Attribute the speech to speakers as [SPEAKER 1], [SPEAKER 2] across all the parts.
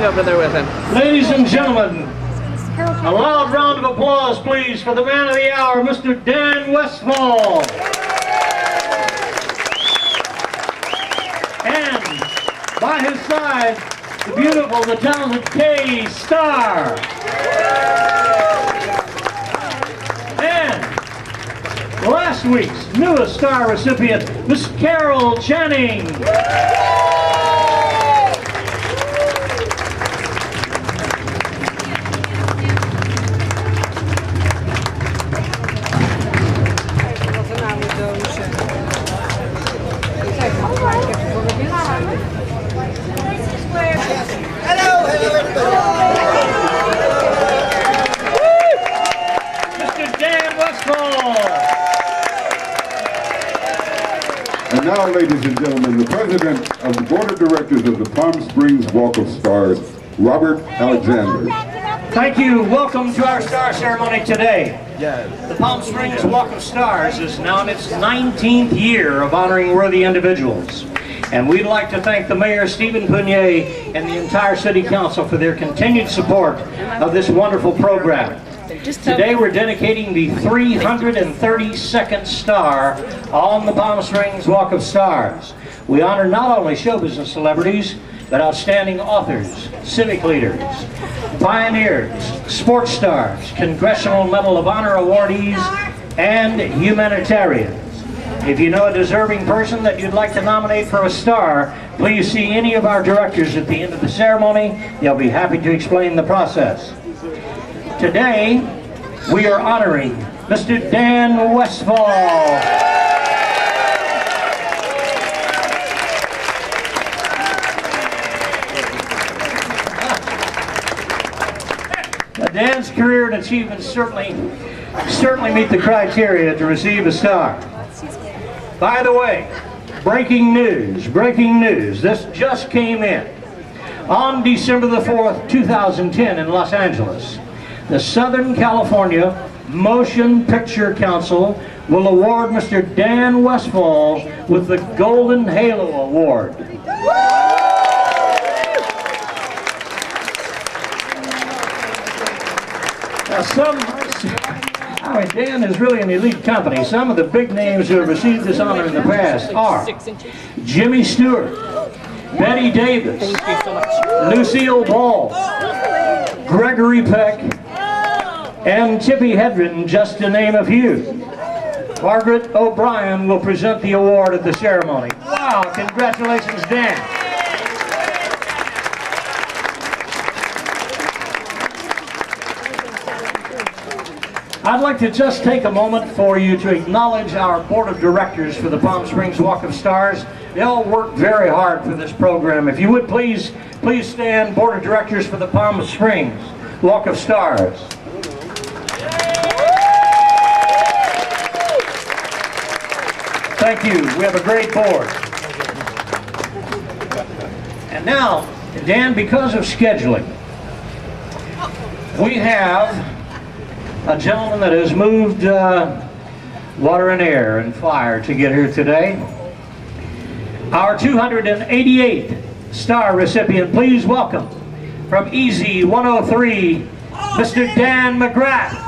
[SPEAKER 1] over there with him.
[SPEAKER 2] Ladies and gentlemen, a loud round of applause, please, for the man of the hour, Mr. Dan Westfall. And by his side, the beautiful, the talented Kay Starr. And last week's newest star recipient, Miss Carol Channing.
[SPEAKER 3] And now, ladies and gentlemen, the president of the board of directors of the Palm Springs Walk of Stars, Robert Alexander.
[SPEAKER 2] Thank you. Welcome to our star ceremony today. The Palm Springs Walk of Stars is now in its 19th year of honoring worthy individuals. And we'd like to thank the Mayor, Stephen Punier, and the entire City Council for their continued support of this wonderful program. Today we're dedicating the 332nd star on the Palm Springs Walk of Stars. We honor not only show business celebrities, but outstanding authors, civic leaders, pioneers, sports stars, Congressional Medal of Honor awardees, and humanitarians. If you know a deserving person that you'd like to nominate for a star, please see any of our directors at the end of the ceremony. They'll be happy to explain the process. Today, we are honoring Mr. Dan Westfall. Dan's career and achievements certainly meet the criteria to receive a star. By the way, breaking news, this just came in. On December the 4th, 2010 in Los Angeles, the Southern California Motion Picture Council will award Mr. Dan Westfall with the Golden Halo Award. Now, Dan is really an elite company. Some of the big names who have received this honor in the past are Jimmy Stewart, Betty Davis, Lucille Ball, Gregory Peck, and Tippi Hedren, just to name a few. Margaret O'Brien will present the award at the ceremony. Wow, congratulations, Dan. I'd like to just take a moment for you to acknowledge our board of directors for the Palm Springs Walk of Stars. They all worked very hard for this program. If you would please stand, board of directors for the Palm Springs Walk of Stars. Thank you. We have a great board. And now, Dan, because of scheduling, we have a gentleman that has moved water and air and fire to get here today. Our 288th star recipient, please welcome from Easy 103, Mr. Dan McGrath.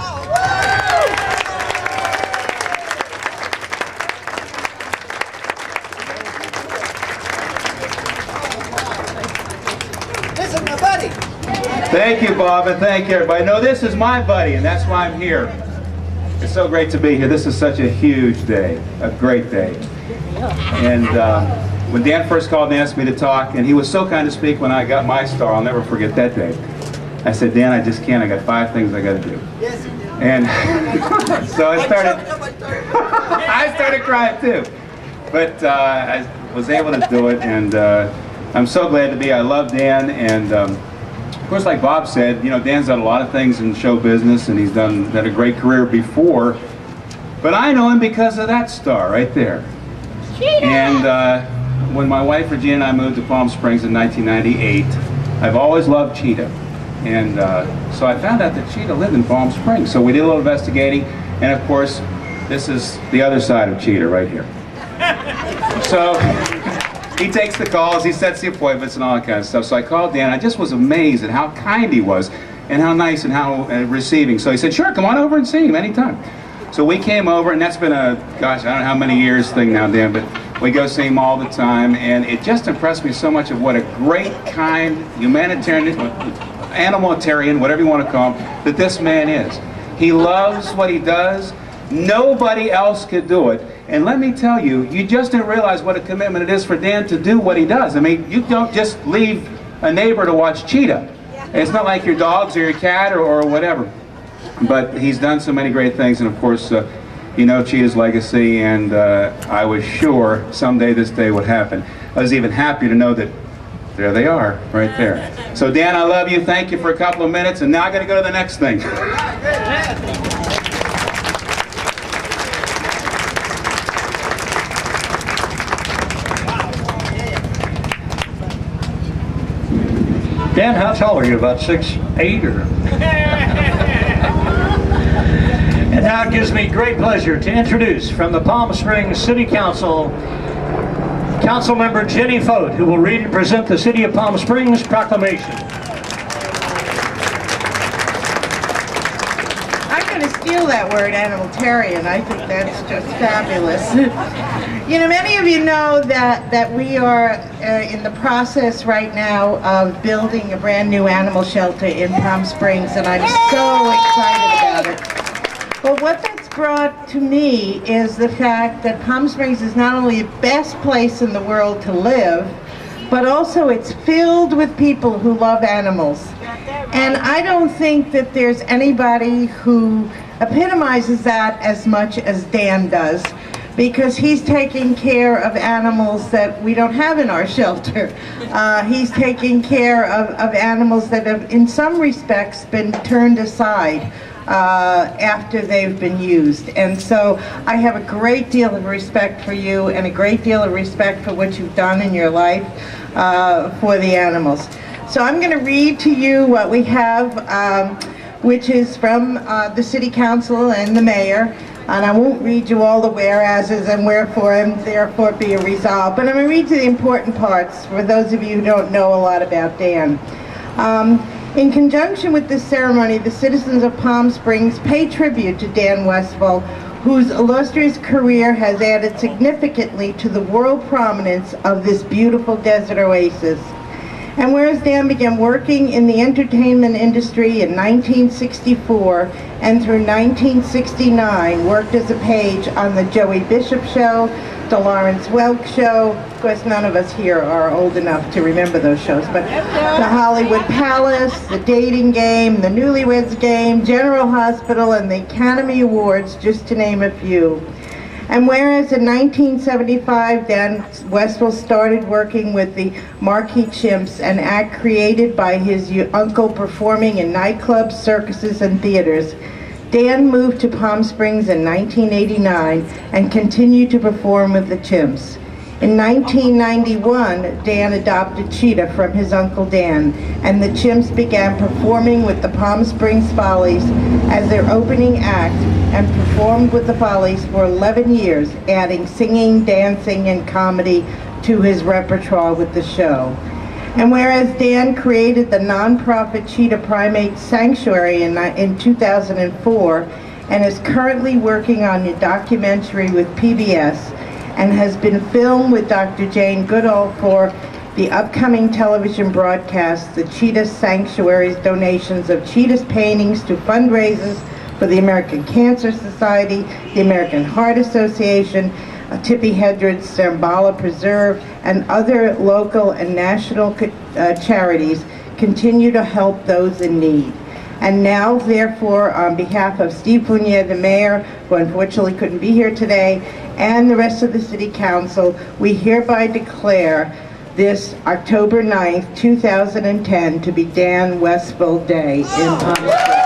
[SPEAKER 4] Thank you, Bob, and thank you, everybody. No, this is my buddy, and that's why I'm here. It's so great to be here. This is such a huge day, a great day. And when Dan first called and asked me to talk, and he was so kind to speak when I got my star, I'll never forget that day. I said, Dan, I just can't. I got 5 things I got to do. And so I started crying too. But I was able to do it, and I'm so glad to be. I love Dan, and of course, like Bob said, you know, Dan's done a lot of things in show business, and he's done a great career before. But I know him because of that star right there. Cheetah! And when my wife Regina and I moved to Palm Springs in 1998, I've always loved Cheetah. And so I found out that Cheetah lived in Palm Springs. So we did a little investigating, and of course, this is the other side of Cheetah right here. So he takes the calls, he sets the appointments and all that kind of stuff. So I called Dan. I just was amazed at how kind he was and how nice and how receiving. So he said, sure, come on over and see him anytime. So we came over, and that's been a, gosh, I don't know how many years thing now, Dan, but we go see him all the time, and it just impressed me so much of what a great, kind, humanitarian, animalitarian, whatever you want to call him, that this man is. He loves what he does. Nobody else could do it. And let me tell you, you just didn't realize what a commitment it is for Dan to do what he does. I mean, you don't just leave a neighbor to watch cheetah. It's not like your dogs or your cat or whatever. But he's done so many great things, and of course, you know Cheetah's legacy, and I was sure someday this day would happen. I was even happy to know that there they are, right there. So Dan, I love you. Thank you for a couple of minutes, and now I'm going to go to the next thing.
[SPEAKER 2] Dan, how tall are you? About 6'8" or? And now it gives me great pleasure to introduce from the Palm Springs City Council, Councilmember Jenny Fote, who will read and present the City of Palm Springs proclamation.
[SPEAKER 1] I'm going to steal that word, animalitarian. I think that's just fabulous. You know, many of you know that we are in the process right now of building a brand new animal shelter in Palm Springs, and I'm so excited about it. But what that's brought to me is the fact that Palm Springs is not only the best place in the world to live, but also it's filled with people who love animals. And I don't think that there's anybody who epitomizes that as much as Dan does, because he's taking care of animals that we don't have in our shelter. He's taking care of animals that have, in some respects, been turned aside after they've been used. And so I have a great deal of respect for you and a great deal of respect for what you've done in your life for the animals. So I'm going to read to you what we have, which is from the City Council and the Mayor. And I won't read you all the whereases and wherefore and therefore be a resolve, but I'm going to read you the important parts for those of you who don't know a lot about Dan. In conjunction with this ceremony, the citizens of Palm Springs pay tribute to Dan Westfall, whose illustrious career has added significantly to the world prominence of this beautiful desert oasis. And whereas Dan began working in the entertainment industry in 1964 and through 1969 worked as a page on the Joey Bishop Show, the Lawrence Welk Show, of course none of us here are old enough to remember those shows, but the Hollywood Palace, the Dating Game, the Newlyweds Game, General Hospital, and the Academy Awards, just to name a few. And whereas in 1975, Dan Westfall started working with the Marquis Chimps, an act created by his uncle performing in nightclubs, circuses, and theaters, Dan moved to Palm Springs in 1989 and continued to perform with the Chimps. In 1991, Dan adopted Cheetah from his Uncle Dan, and the Chimps began performing with the Palm Springs Follies as their opening act and performed with the Follies for 11 years, adding singing, dancing, and comedy to his repertoire with the show. And whereas Dan created the nonprofit Cheetah Primate Sanctuary in 2004 and is currently working on a documentary with PBS and has been filmed with Dr. Jane Goodall for the upcoming television broadcast, the Cheetah Sanctuary's donations of cheetah's paintings to fundraisers for the American Cancer Society, the American Heart Association, Tippi Hedren's Shambhala Preserve, and other local and national charities continue to help those in need. And now, therefore, on behalf of Steve Fournier, the mayor, who unfortunately couldn't be here today, and the rest of the City Council, we hereby declare this October 9th, 2010 to be Dan Westfall Day in Palm Springs.